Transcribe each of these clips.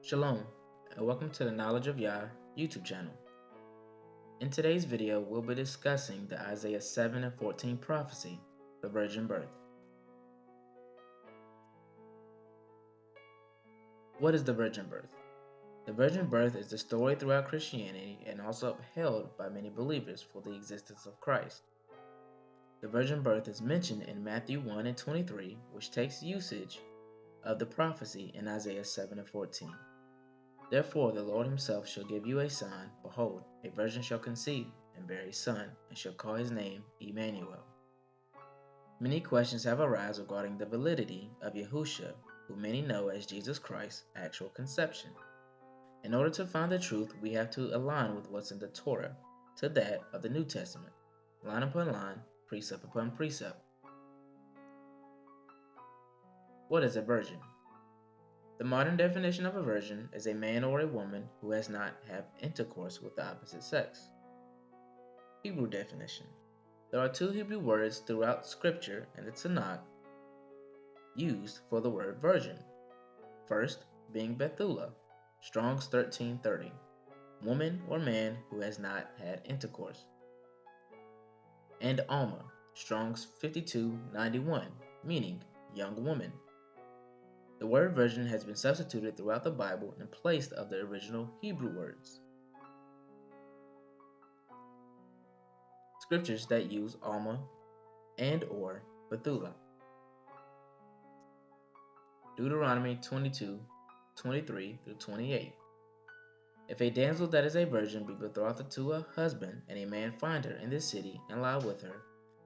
Shalom, and welcome to the Knowledge of Yah YouTube channel. In today's video, we'll be discussing the Isaiah 7 and 14 prophecy, the virgin birth. What is the virgin birth? The virgin birth is the story throughout Christianity and also upheld by many believers for the existence of Christ. The virgin birth is mentioned in Matthew 1 and 23, which takes usage of the prophecy in Isaiah 7 and 14. Therefore the Lord himself shall give you a sign. Behold, a virgin shall conceive, and bear a son, and shall call his name Emmanuel. Many questions have arisen regarding the validity of Yahushua, who many know as Jesus Christ's actual conception. In order to find the truth, we have to align with what's in the Torah to that of the New Testament, line upon line, precept upon precept. What is a virgin? The modern definition of a virgin is a man or a woman who has not had intercourse with the opposite sex. Hebrew definition. There are two Hebrew words throughout Scripture and the Tanakh used for the word virgin. First being Bethulah, Strong's 1330, woman or man who has not had intercourse. And Alma, Strong's 5291, meaning young woman. The word virgin has been substituted throughout the Bible in place of the original Hebrew words. Scriptures that use Alma and or Bethulah. Deuteronomy 22:23 through 28. If a damsel that is a virgin be betrothed to a husband, and a man find her in this city, and lie with her,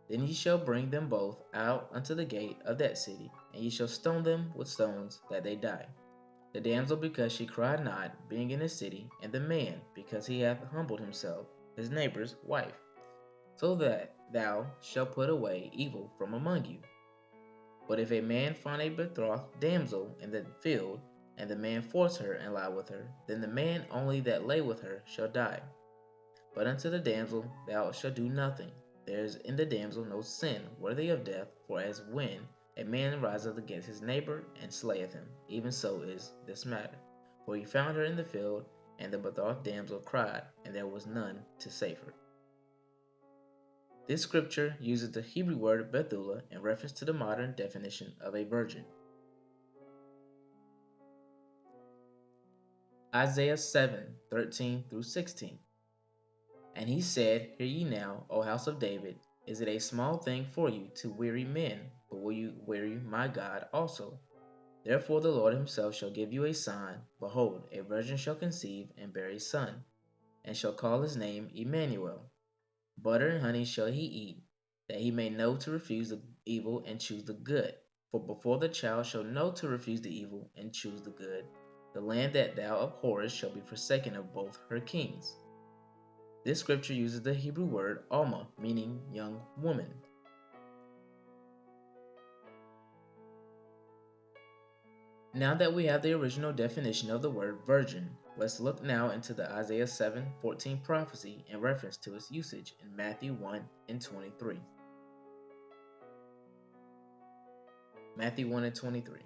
then ye shall bring them both out unto the gate of that city, and ye shall stone them with stones, that they die. The damsel because she cried not, being in the city, and the man because he hath humbled himself, his neighbor's wife, so that thou shalt put away evil from among you. But if a man find a betrothed damsel in the field, and the man force her and lie with her, then the man only that lay with her shall die. But unto the damsel thou shalt do nothing. There is in the damsel no sin worthy of death, for as when a man riseth against his neighbor and slayeth him, even so is this matter. For he found her in the field, and the betrothed damsel cried, and there was none to save her. This scripture uses the Hebrew word Bethulah in reference to the modern definition of a virgin. Isaiah 7:13 through 16. And he said, Hear ye now, O house of David, is it a small thing for you to weary men, but will you weary my God also? Therefore the Lord himself shall give you a sign. Behold, a virgin shall conceive, and bear a son, and shall call his name Emmanuel. Butter and honey shall he eat, that he may know to refuse the evil and choose the good. For before the child shall know to refuse the evil and choose the good, the land that thou abhorrest shall be forsaken of both her kings. This scripture uses the Hebrew word Alma, meaning young woman. Now that we have the original definition of the word virgin, let's look now into the Isaiah 7:14 prophecy in reference to its usage in Matthew 1 and 23. Matthew 1 and 23.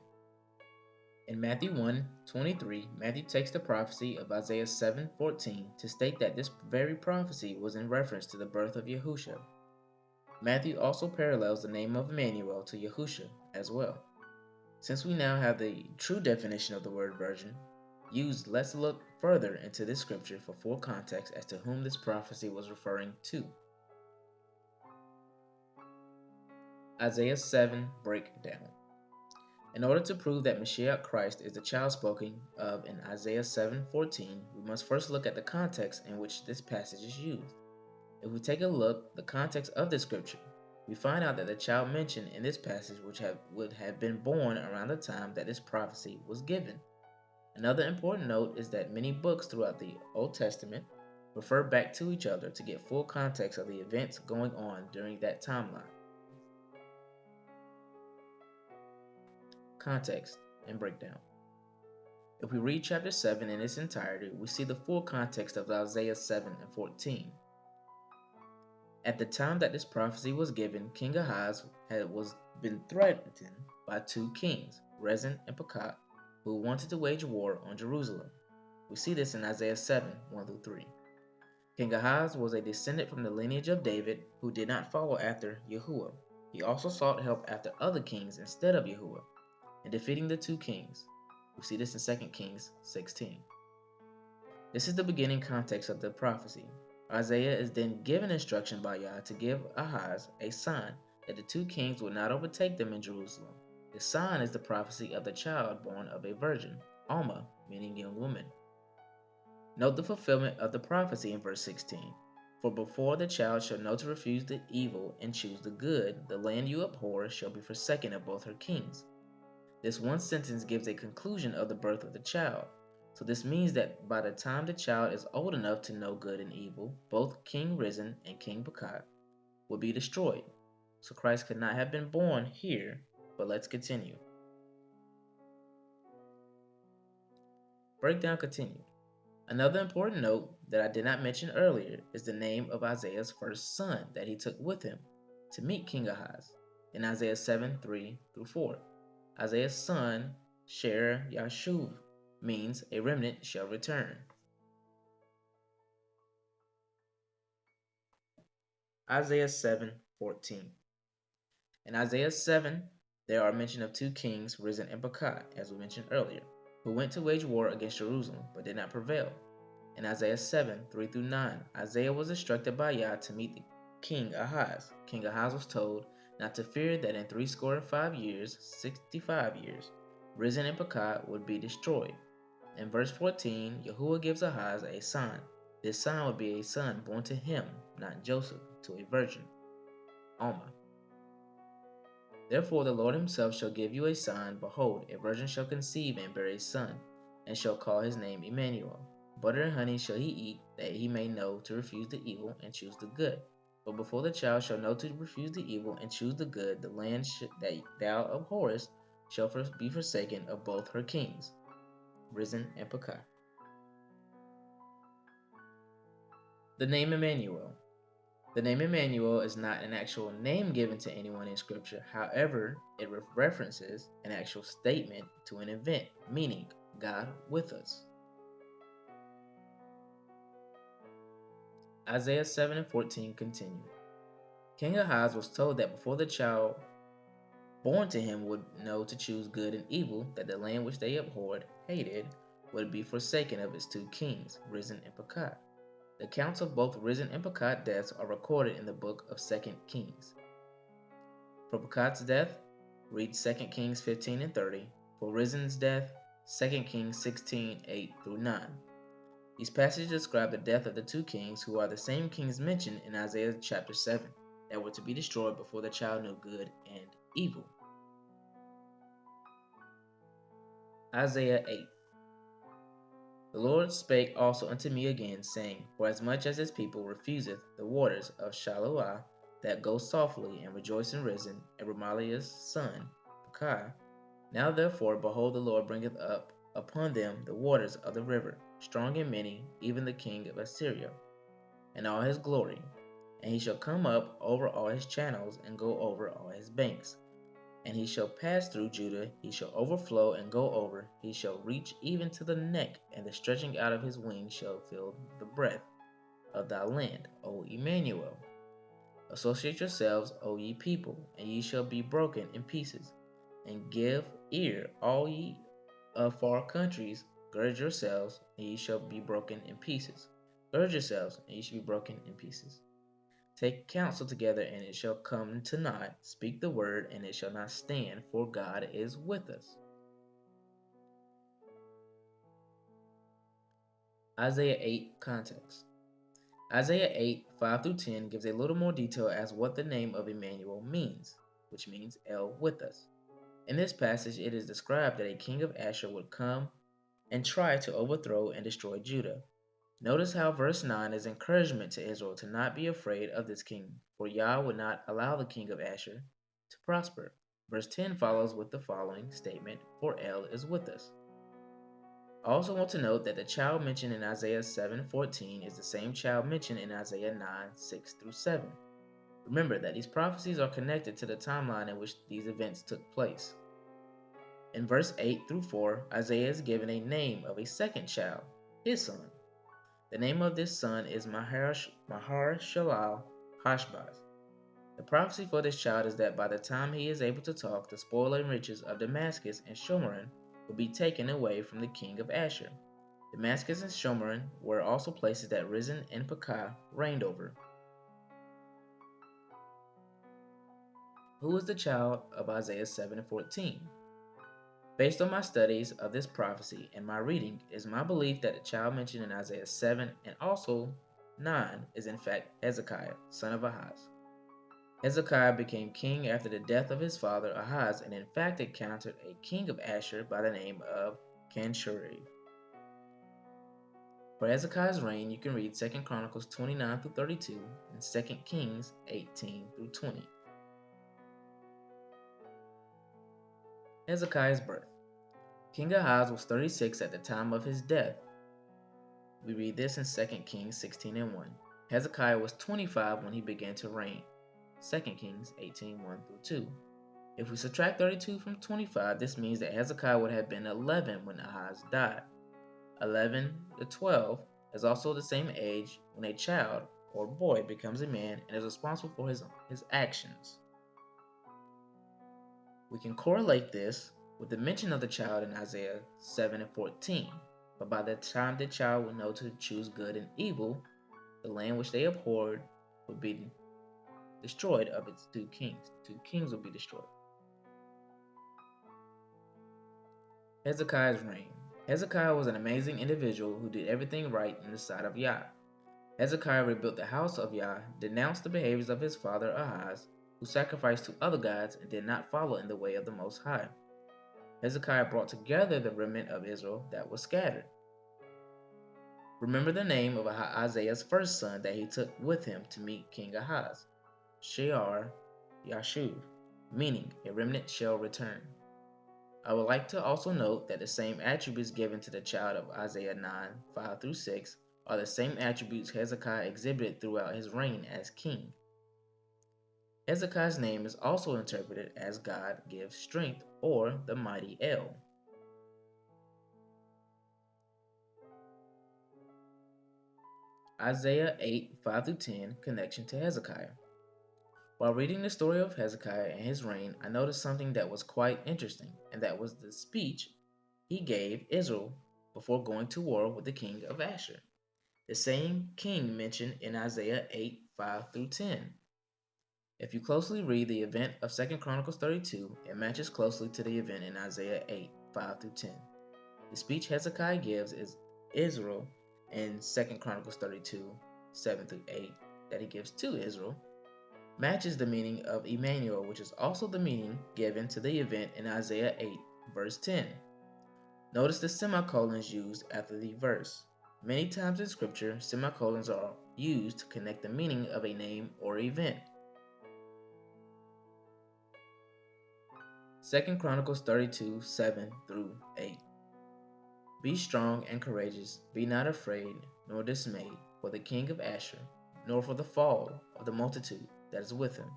In Matthew 1:23, Matthew takes the prophecy of Isaiah 7:14 to state that this very prophecy was in reference to the birth of Yahushua. Matthew also parallels the name of Emmanuel to Yahushua as well. Since we now have the true definition of the word virgin used, let's look further into this scripture for full context as to whom this prophecy was referring to. Isaiah 7 breakdown. In order to prove that Mashiach Christ is the child spoken of in Isaiah 7:14, we must first look at the context in which this passage is used. If we take a look at the context of this scripture, we find out that the child mentioned in this passage would have been born around the time that this prophecy was given. Another important note is that many books throughout the Old Testament refer back to each other to get full context of the events going on during that timeline. Context and breakdown. If we read chapter 7 in its entirety, we see the full context of Isaiah 7 and 14. At the time that this prophecy was given, King Ahaz was been threatened by two kings, Rezin and Pekah, who wanted to wage war on Jerusalem. We see this in Isaiah 7, 1 through 3. King Ahaz was a descendant from the lineage of David who did not follow after Yahuwah. He also sought help after other kings instead of Yahuwah, in defeating the two kings. We see this in 2 Kings 16. This is the beginning context of the prophecy. Isaiah is then given instruction by Yah to give Ahaz a sign that the two kings would not overtake them in Jerusalem. The sign is the prophecy of the child born of a virgin, Alma, meaning young woman. Note the fulfillment of the prophecy in verse 16. For before the child shall know to refuse the evil and choose the good, the land you abhor shall be forsaken of both her kings. This one sentence gives a conclusion of the birth of the child. So this means that by the time the child is old enough to know good and evil, both King Rizin and King Pekah will be destroyed. So Christ could not have been born here, but let's continue. Breakdown continued. Another important note that I did not mention earlier is the name of Isaiah's first son that he took with him to meet King Ahaz in Isaiah 7, 3 through 4. Isaiah's son, Sher Yashuv, means a remnant shall return. Isaiah 7:14. In Isaiah 7, there are mention of two kings, Rizin and Pekah, as we mentioned earlier, who went to wage war against Jerusalem but did not prevail. In Isaiah 7, 3 through 9, Isaiah was instructed by Yah to meet the King Ahaz. King Ahaz was told not to fear that in 65 years, 65 years, Rizin and Pekah would be destroyed. In verse 14, Yahuwah gives Ahaz a sign. This sign would be a son born to him, not Joseph, to a virgin, Alma. Therefore the Lord himself shall give you a sign. Behold, a virgin shall conceive and bear a son, and shall call his name Emmanuel. Butter and honey shall he eat, that he may know to refuse the evil and choose the good. But before the child shall know to refuse the evil and choose the good, the land that thou abhorrest shall be forsaken of both her kings, Rizin and Pekah. The name Emmanuel. The name Emmanuel is not an actual name given to anyone in Scripture. However, it references an actual statement to an event, meaning God with us. Isaiah 7 and 14 continue. King Ahaz was told that before the child born to him would know to choose good and evil, that the land which they abhorred, hated, would be forsaken of its two kings, Rizin and Pekah. The accounts of both Rizin and Pekah's deaths are recorded in the book of 2 Kings. For Pekah's death, read 2 Kings 15 and 30. For Rizin's death, 2 Kings 16, 8 through 9. These passages describe the death of the two kings who are the same kings mentioned in Isaiah chapter 7 that were to be destroyed before the child knew good and evil. Isaiah 8. The Lord spake also unto me again, saying, Forasmuch as this people refuseth the waters of Shaluah that go softly, and rejoice in Rizin, and Remaliah's son, Pekah, now therefore, behold, the Lord bringeth up upon them the waters of the river, strong and many, even the king of Assyria, and all his glory. And he shall come up over all his channels, and go over all his banks. And he shall pass through Judah, he shall overflow and go over, he shall reach even to the neck, and the stretching out of his wings shall fill the breadth of thy land, O Emmanuel. Associate yourselves, O ye people, and ye shall be broken in pieces. And give ear, all ye of far countries, gird yourselves, and ye shall be broken in pieces. Gird yourselves, and ye shall be broken in pieces. Take counsel together, and it shall come to naught. Speak the word, and it shall not stand, for God is with us. Isaiah 8 context. Isaiah 8, 5 through 10 gives a little more detail as what the name of Emmanuel means, which means El with us. In this passage, it is described that a king of Asher would come and try to overthrow and destroy Judah. Notice how verse 9 is encouragement to Israel to not be afraid of this king, for Yah would not allow the king of Asher to prosper. Verse 10 follows with the following statement, For El is with us. I also want to note that the child mentioned in Isaiah 7:14 is the same child mentioned in Isaiah 9:6 through 7. Remember that these prophecies are connected to the timeline in which these events took place. In verse 8 through 4, Isaiah is given a name of a second child, his son. The name of this son is Maher-shalal-Hashbaz. The prophecy for this child is that by the time he is able to talk, the spoil and riches of Damascus and Shomeron will be taken away from the king of Ashur. Damascus and Shomeron were also places that Rezin and Pekah reigned over. Who is the child of Isaiah 7 and 14? Based on my studies of this prophecy and my reading, it is my belief that the child mentioned in Isaiah 7 and also 9 is in fact Hezekiah, son of Ahaz. Hezekiah became king after the death of his father Ahaz and in fact encountered a king of Ashur by the name of Canshuri. For Hezekiah's reign, you can read 2 Chronicles 29 through 32 and 2 Kings 18 through 20. Hezekiah's birth. King Ahaz was 36 at the time of his death. We read this in 2 Kings 16 and 1. Hezekiah was 25 when he began to reign. 2 Kings 18 1 through 2. If we subtract 32 from 25, this means that Hezekiah would have been 11 when Ahaz died. 11 to 12 is also the same age when a child or boy becomes a man and is responsible for his actions. We can correlate this with the mention of the child in Isaiah 7 and 14. But by the time the child would know to choose good and evil, the land which they abhorred would be destroyed of its two kings. The two kings would be destroyed. Hezekiah's reign. Hezekiah was an amazing individual who did everything right in the sight of Yah. Hezekiah rebuilt the house of Yah, denounced the behaviors of his father Ahaz, who sacrificed to other gods and did not follow in the way of the Most High. Hezekiah brought together the remnant of Israel that was scattered. Remember the name of Isaiah's first son that he took with him to meet King Ahaz, Shear Yashuv, meaning a remnant shall return. I would like to also note that the same attributes given to the child of Isaiah 9, 5 through 6 are the same attributes Hezekiah exhibited throughout his reign as king. Hezekiah's name is also interpreted as God gives strength or the mighty El. Isaiah 8, 5 through 10, connection to Hezekiah. While reading the story of Hezekiah and his reign, I noticed something that was quite interesting, and that was the speech he gave Israel before going to war with the king of Ashur, the same king mentioned in Isaiah 8, 5 through 10. If you closely read the event of 2 Chronicles 32, it matches closely to the event in Isaiah 8, 5 through 10. The speech Hezekiah gives is Israel in 2 Chronicles 32, 7 through 8, that he gives to Israel, matches the meaning of Emmanuel, which is also the meaning given to the event in Isaiah 8, verse 10. Notice the semicolons used after the verse. Many times in Scripture, semicolons are used to connect the meaning of a name or event. 2 Chronicles 32, 7 through 8. Be strong and courageous, be not afraid, nor dismayed, for the king of Ashur, nor for the fall of the multitude that is with him.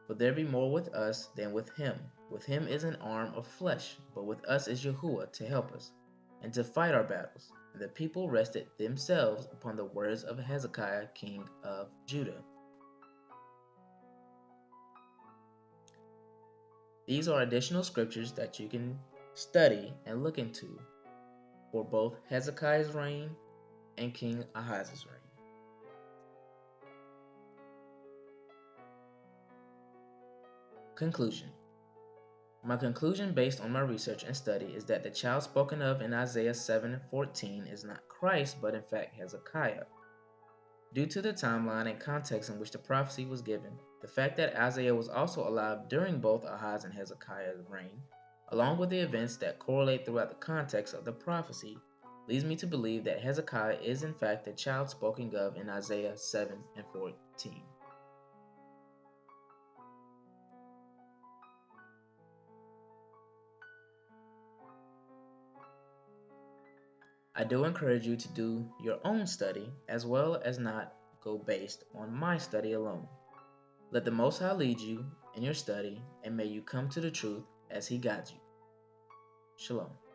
For there be more with us than with him. With him is an arm of flesh, but with us is Yahuwah to help us, and to fight our battles. And the people rested themselves upon the words of Hezekiah, king of Judah. These are additional scriptures that you can study and look into for both Hezekiah's reign and King Ahaz's reign. Conclusion. My conclusion based on my research and study is that the child spoken of in Isaiah 7:14 is not Christ, but in fact Hezekiah. Due to the timeline and context in which the prophecy was given, the fact that Isaiah was also alive during both Ahaz and Hezekiah's reign, along with the events that correlate throughout the context of the prophecy, leads me to believe that Hezekiah is in fact the child spoken of in Isaiah 7:14. I do encourage you to do your own study as well as not go based on my study alone. Let the Most High lead you in your study, and may you come to the truth as He guides you. Shalom.